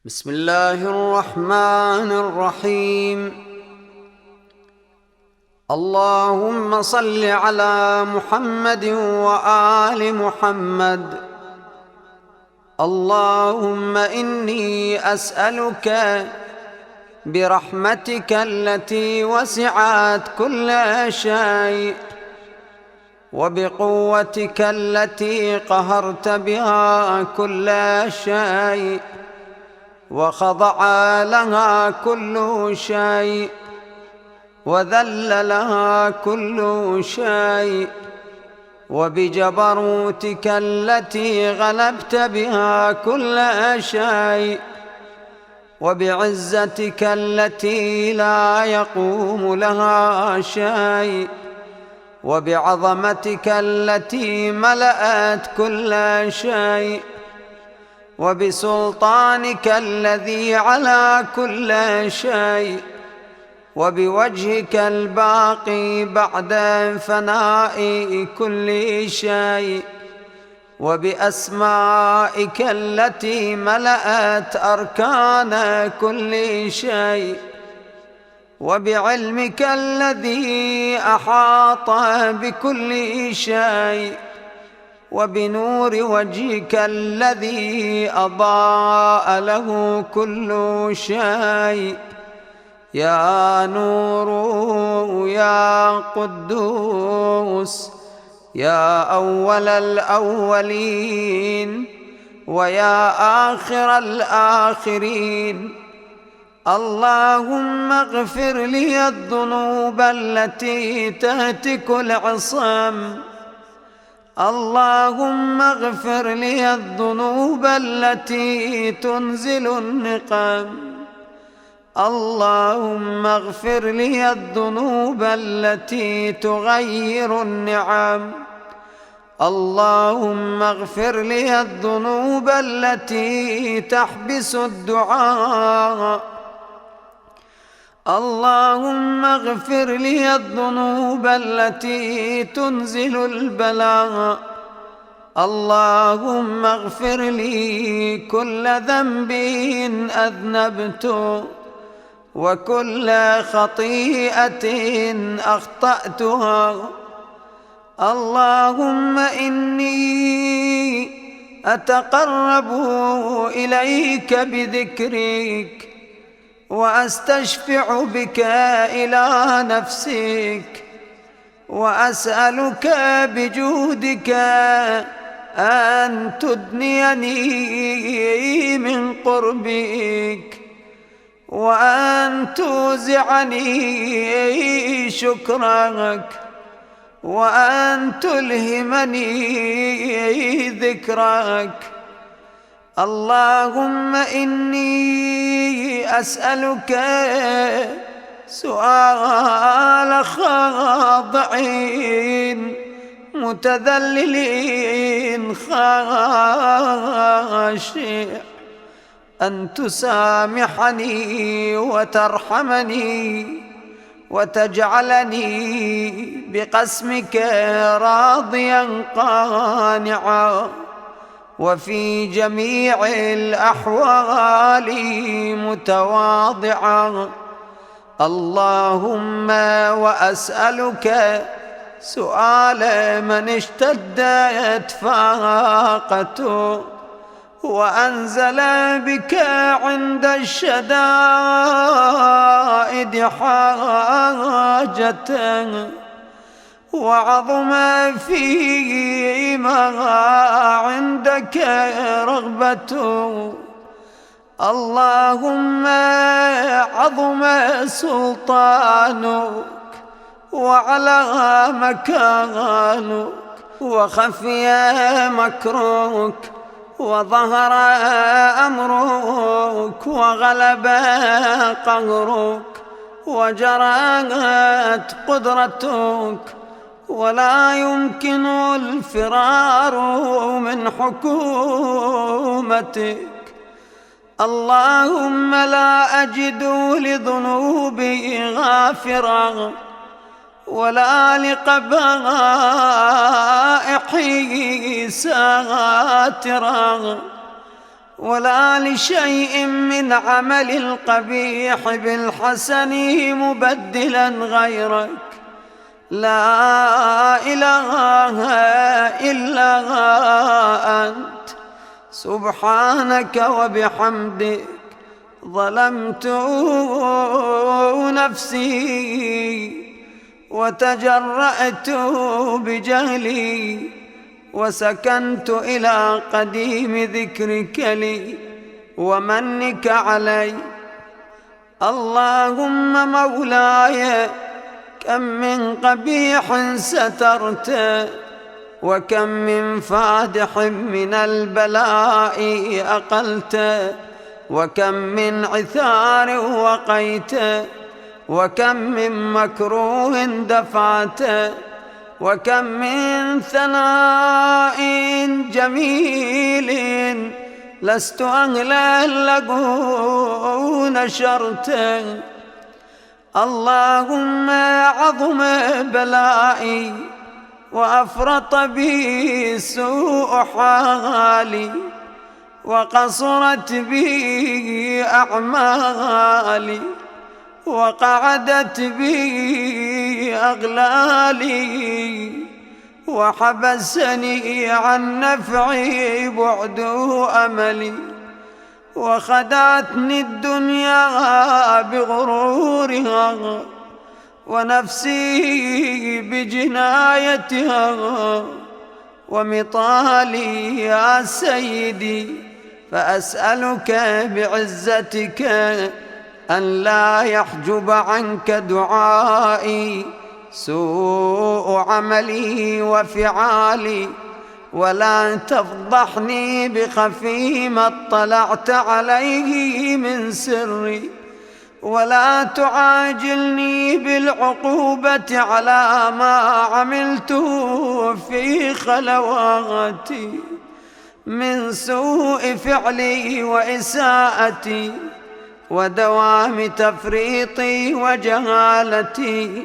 بسم الله الرحمن الرحيم. اللهم صل على محمد وآل محمد. اللهم إني أسألك برحمتك التي وسعت كل شيء، وبقوتك التي قهرت بها كل شيء، وخضع لها كل شيء، وذل لها كل شيء، وبجبروتك التي غلبت بها كل شيء، وبعزتك التي لا يقوم لها شيء، وبعظمتك التي ملأت كل شيء، وبسلطانك الذي على كل شيء، وبوجهك الباقي بعد فناء كل شيء، وبأسمائك التي ملأت أركان كل شيء، وبعلمك الذي أحاط بكل شيء، وبنور وجهك الذي أضاء له كل شيء. يا نور يا قدوس يا أول الأولين ويا آخر الآخرين، اللهم اغفر لي الذنوب التي تهتك العصام، اللهم اغفر لي الذنوب التي تنزل النقم، اللهم اغفر لي الذنوب التي تغير النعم، اللهم اغفر لي الذنوب التي تحبس الدعاء، اللهم اغفر لي الذنوب التي تنزل البلاء، اللهم اغفر لي كل ذنب أذنبته، وكل خطيئة أخطأتها. اللهم إني أتقرب إليك بذكرك، وأستشفع بك إلى نفسك، وأسألك بجودك أن تدنيني من قربك، وأن توزعني شكرك، وأن تلهمني ذكرك. اللهم إني أسألك سؤال خاضعين متذللين خاشع، أن تسامحني وترحمني، وتجعلني بقسمك راضيا قانعا، وفي جميع الأحوال متواضعا. اللهم وأسألك سؤال من اشتدت فاقته، وأنزل بك عند الشدائد حاجته، وعظم فيما عندك رغبته. اللهم عظم سلطانك، وعلى مكانك، وخفي مكرك، وظهر أمرك، وغلب قهرك، وجرت قدرتك، ولا يمكن الفرار من حكومتك. اللهم لا أجد لذنوبي غافرا، ولا لقبائحي ساترا، ولا لشيء من عمل القبيح بالحسن مبدلا غيرك. لا إله إلا أنت سبحانك وبحمدك ظلمت نفسي وتجرأت بجهلي وسكنت إلى قديم ذكرك لي ومنك علي. اللهم مولاي كم من قبيح سترت وكم من فادح من البلاء أقلت وكم من عثار وقيت وكم من مكروه دفعت وكم من ثناء جميل لست أهلا له نشرت. اللهم عظم بلائي وأفرط بي سوء حالي وقصرت بي أعمالي وقعدت بي أغلالي وحبسني عن نفعي بعد أملي وخدعتني الدنيا بغرورها ونفسي بجنايتها ومطالي يا سيدي. فأسألك بعزتك أن لا يحجب عنك دعائي سوء عملي وفعالي ولا تفضحني بخفي ما اطلعت عليه من سري ولا تعاجلني بالعقوبة على ما عملته في خلواتي من سوء فعلي وإساءتي ودوام تفريطي وجهالتي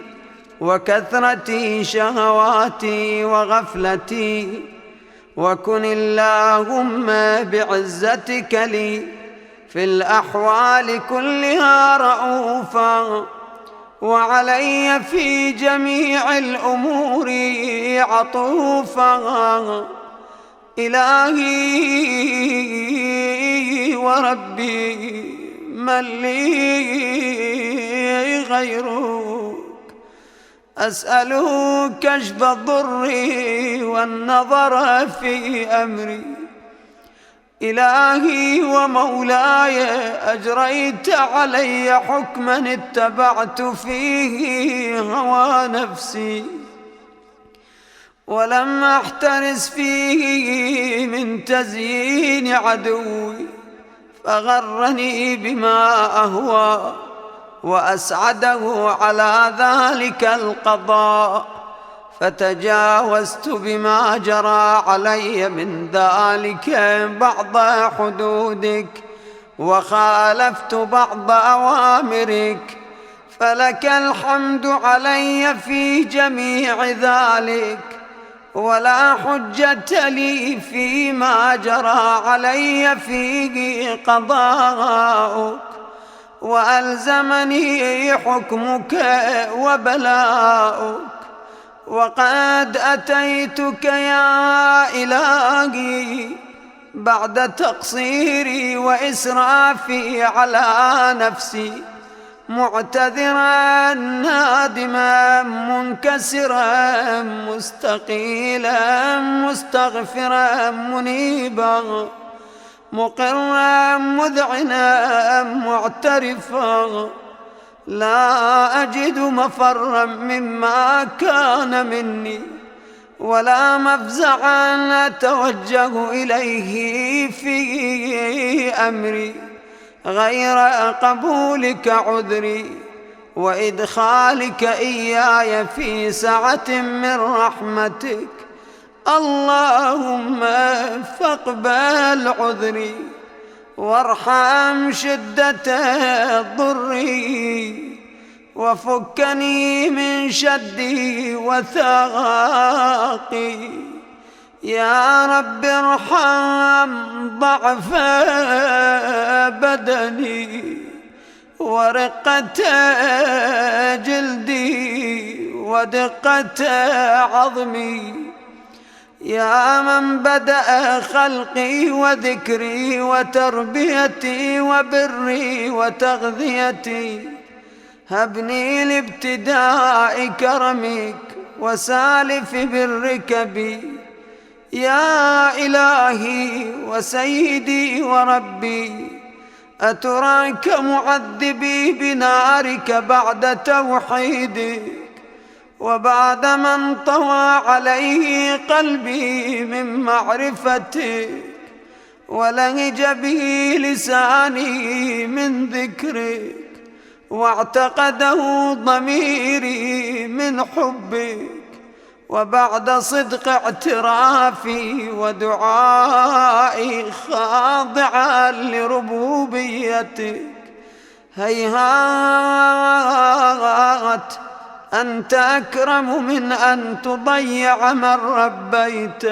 وكثرة شهواتي وغفلتي. وكن اللهم بعزتك لي في الأحوال كلها رؤوفا وعلي في جميع الأمور عطوفا. إلهي وربي من لي غيرك أسأله كشف الضر والنظر في أمري. إلهي ومولاي أجريت علي حكما اتبعت فيه هوى نفسي ولم أحترس فيه من تزيين عدوي فغرني بما أهوى وأسعده على ذلك القضاء فتجاوزت بما جرى علي من ذلك بعض حدودك وخالفت بعض أوامرك فلك الحمد علي في جميع ذلك ولا حجة لي فيما جرى علي فيه قضاؤك وألزمني حكمك وبلاؤك. وقد أتيتك يا إلهي بعد تقصيري وإسرافي على نفسي معتذرا نادما منكسرا مستقيلا مستغفرا منيبا مقرا مذعنا معترفا لا أجد مفرا مما كان مني ولا مفزعا أتوجه إليه في أمري غير قبولك عذري وإدخالك إياي في سعة من رحمتك. اللهم فاقبل عذري وارحم شدة ضري وفكني من شدي وثاقي يا رب ارحم ضعف بدني ورقة جلدي ودقة عظمي، يا من بدأ خلقي وذكري وتربيتي وبري وتغذيتي، هبني لابتداء كرمك وسالف برك بي. يا إلهي وسيدي وربي، أتراك معذبي بنارك بعد توحيدك وبعد ما انطوى عليه قلبي من معرفتك ولهج به لساني من ذكرك واعتقده ضميري من حبك، وبعد صدق اعترافي ودعائي خاضعا لربوبيتك، هيهات أنت أكرم من أن تضيع من ربيت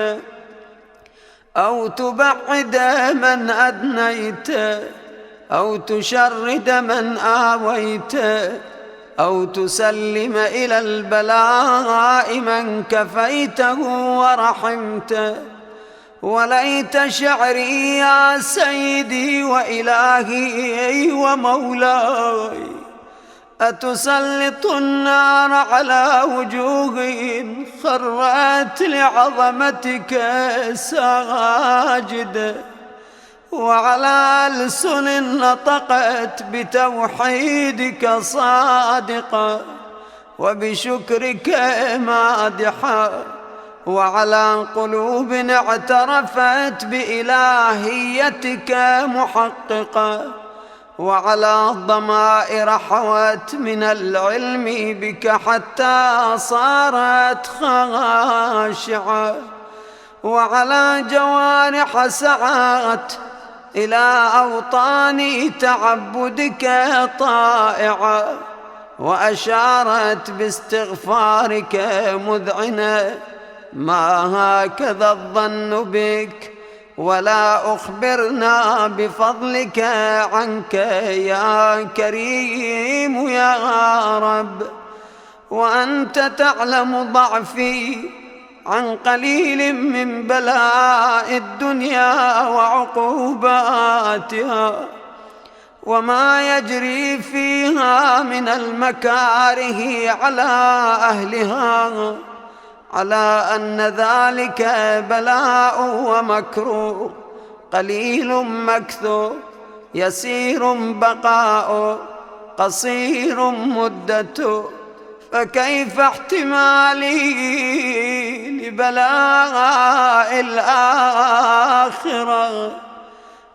أو تبعد من أدنيت أو تشرد من آويت أو تسلم إلى البلاء من كفيته ورحمت. وليت شعري يا سيدي وإلهي ومولاي، أتسلط النار على وجوه خرت لعظمتك ساجدة، وعلى ألسن نطقت بتوحيدك صادقة وبشكرك مادحة، وعلى قلوب اعترفت بإلهيتك محققة، وعلى ضمائر حوت من العلم بك حتى صارت خاشعة، وعلى جوارح سعت إلى أوطان تعبدك طائعة، وأشارت باستغفارك مذعنة. ما هكذا الظن بك ولا أخبرنا بفضلك عنك يا كريم يا رب، وأنت تعلم ضعفي عن قليل من بلاء الدنيا وعقوباتها وما يجري فيها من المكاره على أهلها، على أن ذلك بلاء ومكروه قليل مكثو، يسير بقاء قصير مدة، فكيف احتمالي لبلاء الآخرة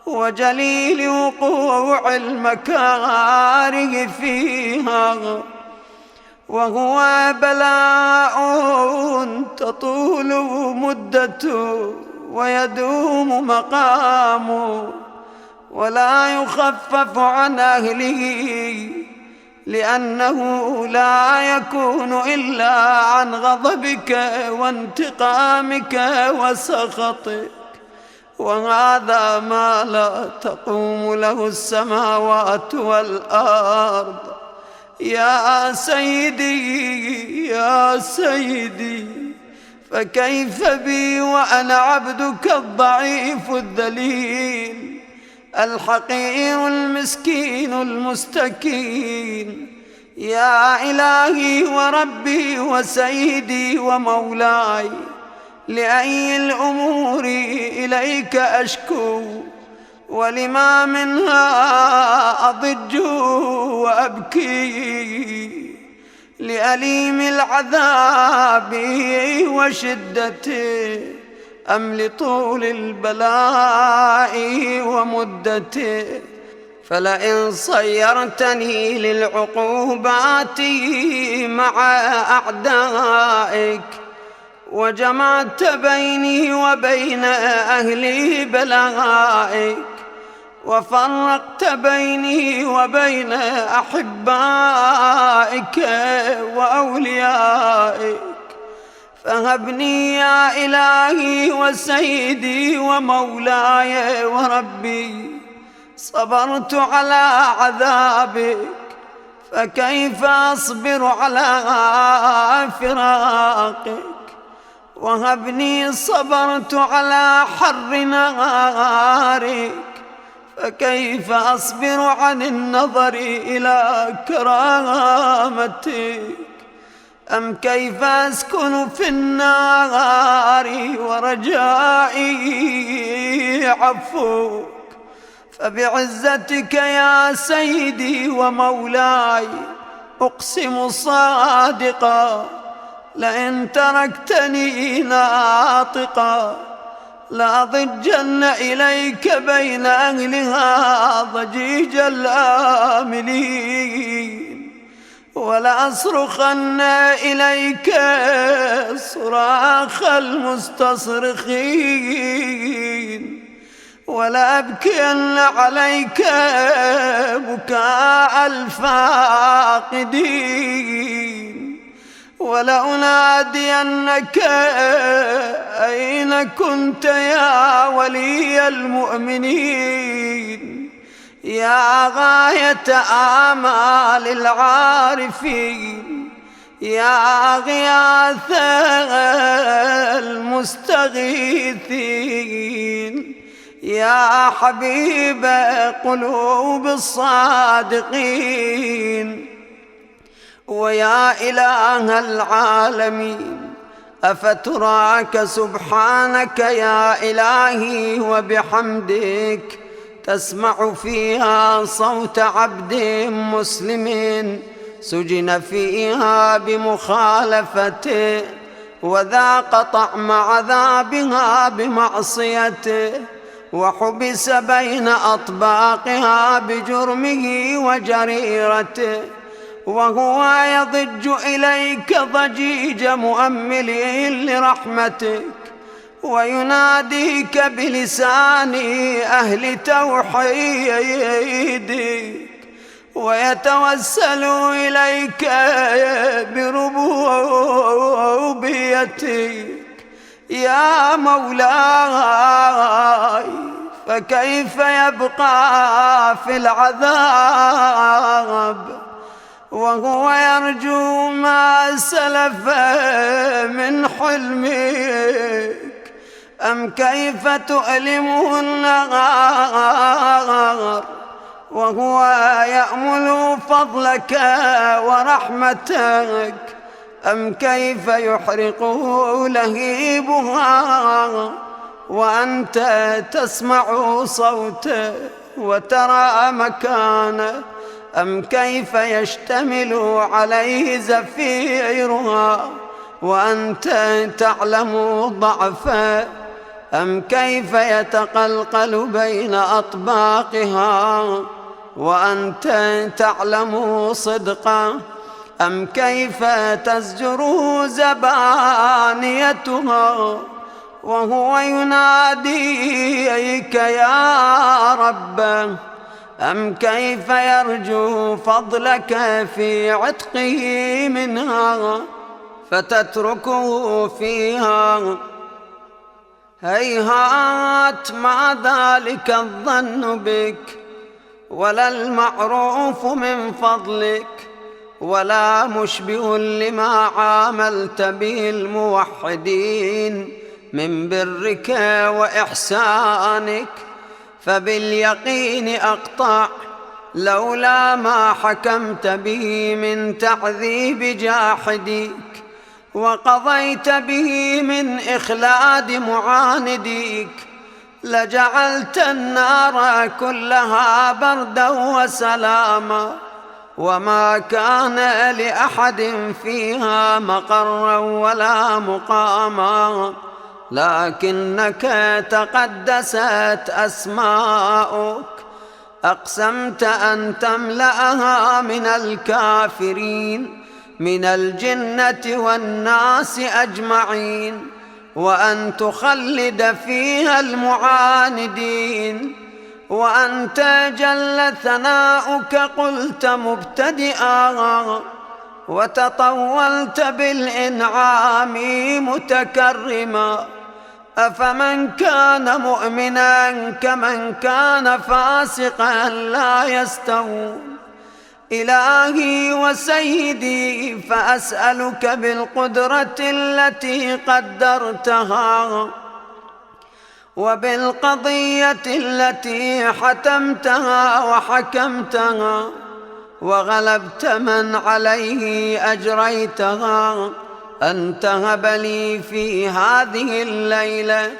وجليل وقوع المكاره فيها، وهو بلاء تطول مدته ويدوم مقامه ولا يخفف عن أهله، لأنه لا يكون إلا عن غضبك وانتقامك وسخطك، وهذا ما لا تقوم له السماوات والأرض. يا سيدي يا سيدي، فكيف بي وأنا عبدك الضعيف الذليل الحقير المسكين المستكين؟ يا إلهي وربي وسيدي ومولاي، لأي الأمور إليك أشكو ولما منها أضج وأبكي؟ لأليم العذاب وشدته أم لطول البلاء ومدته؟ فلئن صيرتني للعقوبات مع أعدائك وجمعت بيني وبين أهل بلائك وفرقت بيني وبين أحبائك وأوليائك، فهبني يا إلهي وسيدي ومولاي وربي، صبرت على عذابك فكيف أصبر على فراقك. وهبني صبرت على حر نارك فكيف أصبر عن النظر إلى كرامتك. أم كيف أسكن في النار ورجائي عفوك. فبعزتك يا سيدي ومولاي أقسم صادقا، لئن تركتني ناطقا لأضجن إليك بين أهلها ضجيج الآملين، ولأصرخن إليك صراخ المستصرخين، ولأبكين عليك بكاء الفاقدين، ولأنادينك أين كنت يا ولي المؤمنين، يا غاية آمال العارفين، يا غياث المستغيثين، يا حبيب قلوب الصادقين، ويا إله العالمين. أفتراك سبحانك يا إلهي وبحمدك تسمع فيها صوت عبد مسلم سجن فيها بمخالفته، وذاق طعم عذابها بمعصيته، وحبس بين أطباقها بجرمه وجريرته، وهو يضج إليك ضجيج مؤمل لرحمتك، ويناديك بلسان أهل توحيدك، ويتوسل إليك بربوبيتك يا مولاي. فكيف يبقى في العذاب وهو يرجو ما سلف من حلمك؟ أم كيف تؤلمه النار وهو يأمل فضلك ورحمتك؟ أم كيف يحرقه لهيبها وأنت تسمع صوته وترى مكانه؟ أم كيف يشتمل عليه زفيرها وأنت تعلم ضعفه؟ أم كيف يتقلقل بين أطباقها وأنت تعلم صدقه؟ أم كيف تزجر زبانيتها وهو يناديك يا ربه؟ أم كيف يرجو فضلك في عتقه منها فتتركه فيها؟ هيهات ما ذلك الظن بك، ولا المعروف من فضلك، ولا مشبه لما عاملت به الموحدين من برك وإحسانك. فباليقين أقطع لولا ما حكمت به من تعذيب جاحديك، وقضيت به من إخلاد معانديك، لجعلت النار كلها بردا وسلاما، وما كان لأحد فيها مقرا ولا مقاما، لكنك تقدست أسماؤك أقسمت أن تملأها من الكافرين من الجنة والناس أجمعين، وأن تخلد فيها المعاندين. وأنت جل ثناؤك قلت مبتدئا وتطولت بالإنعام متكرما. أفمن كان مؤمنا كمن كان فاسقا لا يستوون. إلهي وسيدي فأسألك بالقدرة التي قدرتها وبالقضية التي حتمتها وحكمتها وغلبت من عليه أجريتها أن تهب لي في هذه الليلة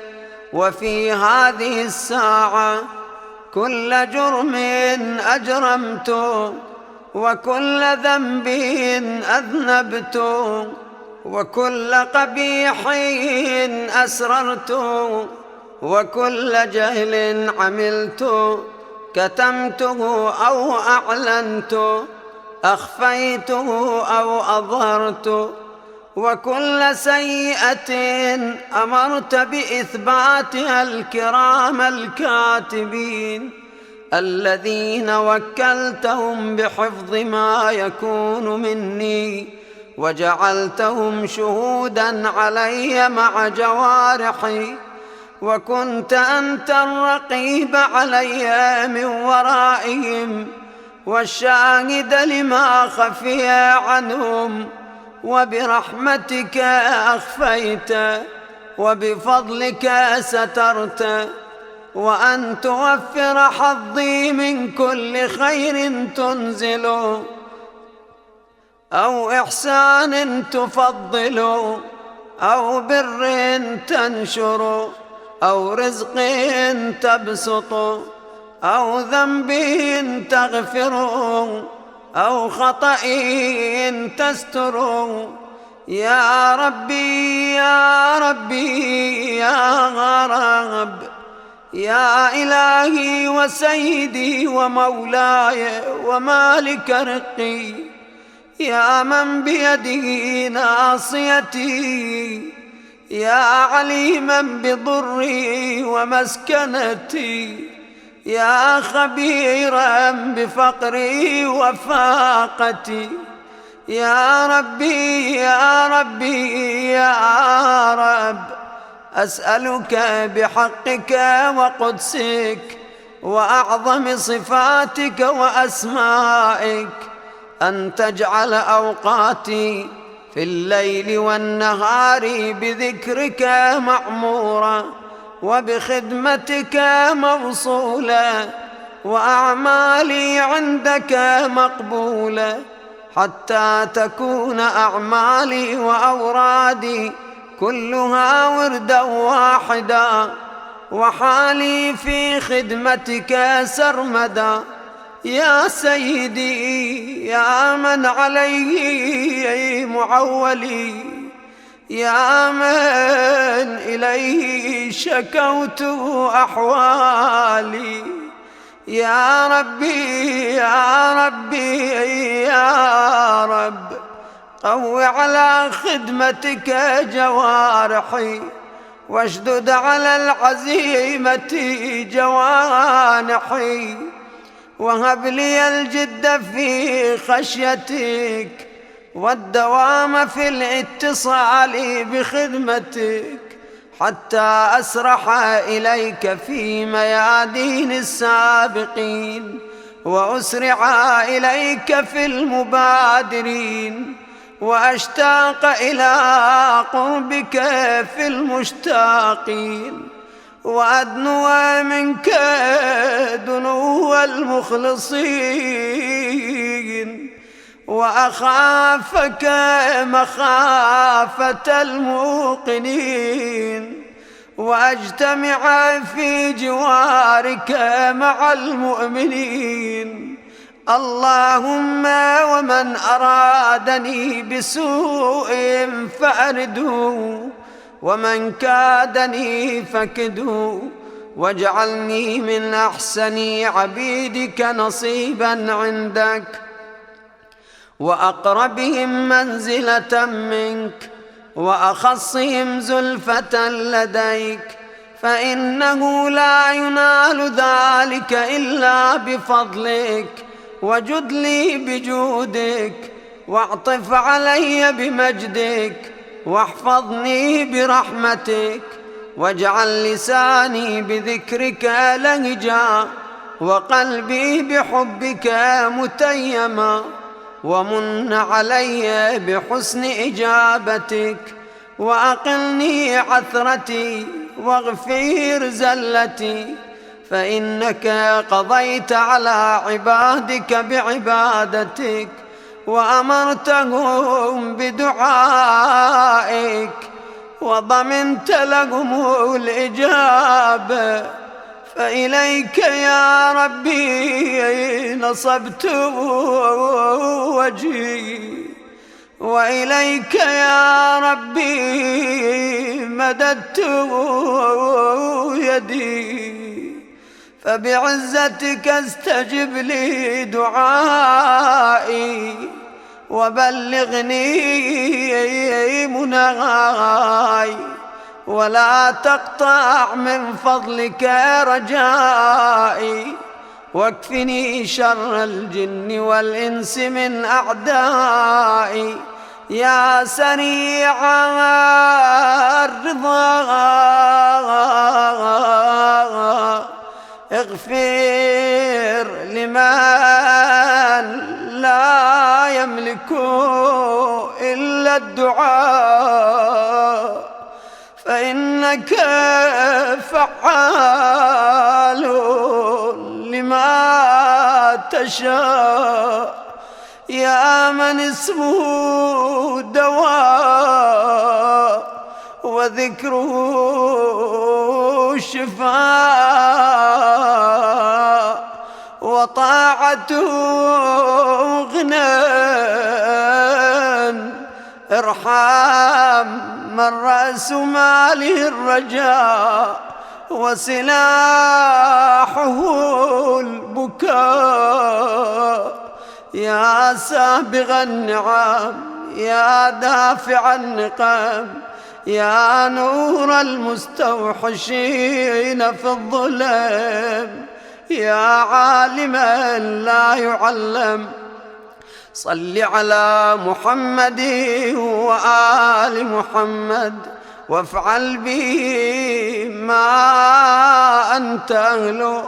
وفي هذه الساعة كل جرم أجرمته وكل ذنب أذنبته وكل قبيح أسررته وكل جهل عملته كتمته أو أعلنته أخفيته أو أظهرته وكل سيئة أمرت بإثباتها الكرام الكاتبين الذين وكلتهم بحفظ ما يكون مني وجعلتهم شهودا علي مع جوارحي وكنت أنت الرقيب علي من ورائهم والشاهد لما خفي عنهم وبرحمتك أخفيت وبفضلك سترت وأن توفر حظي من كل خير تنزل أو إحسان تفضل أو بر تنشر أو رزق تبسط أو ذنب تغفر أو خطأ تستر يا ربي يا ربي يا رب يا إلهي وسيدي ومولاي ومالك رقي يا من بيده ناصيتي يا عليما بضري ومسكنتي يا خبيرا بفقري وفاقتي يا ربي يا ربي يا رب أسألك بحقك وقدسك وأعظم صفاتك وأسمائك أن تجعل أوقاتي في الليل والنهار بذكرك معمورا وبخدمتك موصولا وأعمالي عندك مقبولة حتى تكون أعمالي وأورادي كلها وردا واحدا وحالي في خدمتك سرمدا يا سيدي يا من عليه معولي يا من إليه شكوت أحوالي يا ربي يا ربي يا رب قو على خدمتك جوارحي واشدد على العزيمة جوانحي وهب لي الجد في خشيتك والدوام في الاتصال بخدمتك حتى أسرح إليك في ميادين السابقين وأسرع إليك في المبادرين وأشتاق إلى قربك في المشتاقين وأدنو منك دنو المخلصين وأخافك مخافة الموقنين وأجتمع في جوارك مع المؤمنين اللهم ومن أرادني بسوء فأرده ومن كادني فكده واجعلني من أحسن عبيدك نصيبا عندك وأقربهم منزلة منك وأخصهم زلفة لديك فإنه لا ينال ذلك إلا بفضلك وجد لي بجودك واعطف علي بمجدك، واحفظني برحمتك، واجعل لساني بذكرك لهجا، وقلبي بحبك متيما، ومن علي بحسن إجابتك، وأقلني عثرتي واغفر زلتي، فإنك قضيت على عبادك بعبادتك، وأمرتهم بدعائك، وضمنت لهم الإجابة، فإليك يا ربي نصبت وجهي، وإليك يا ربي مددت يدي، فبعزتك استجب لي دعائي، وبلغني مناي، ولا تقطع من فضلك رجائي، واكفني شر الجن والإنس من أعدائي، يا سريع الرضا اغفر لمن لا يملك إلا الدعاء، فإنك فعال لما تشاء، يا من اسمه دواء وذكره شفاء، وطاعته غنى، ارحم من رأس ماله الرجاء، وسلاحه البكاء، يا سابغ النعم، يا دافع النقم، يا نور المستوحشين في الظلم، يا عالما لا يعلم، صل على محمد وآل محمد، وافعل به ما أنت أهله،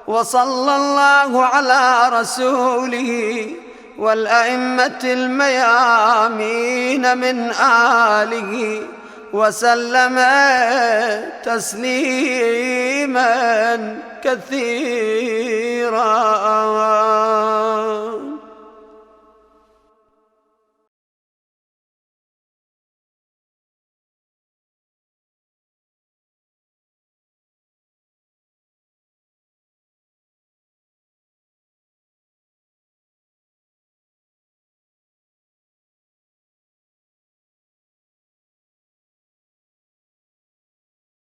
وصلى الله على رسوله والأئمة الميامين من آله، وسلم تسليما كثيرا.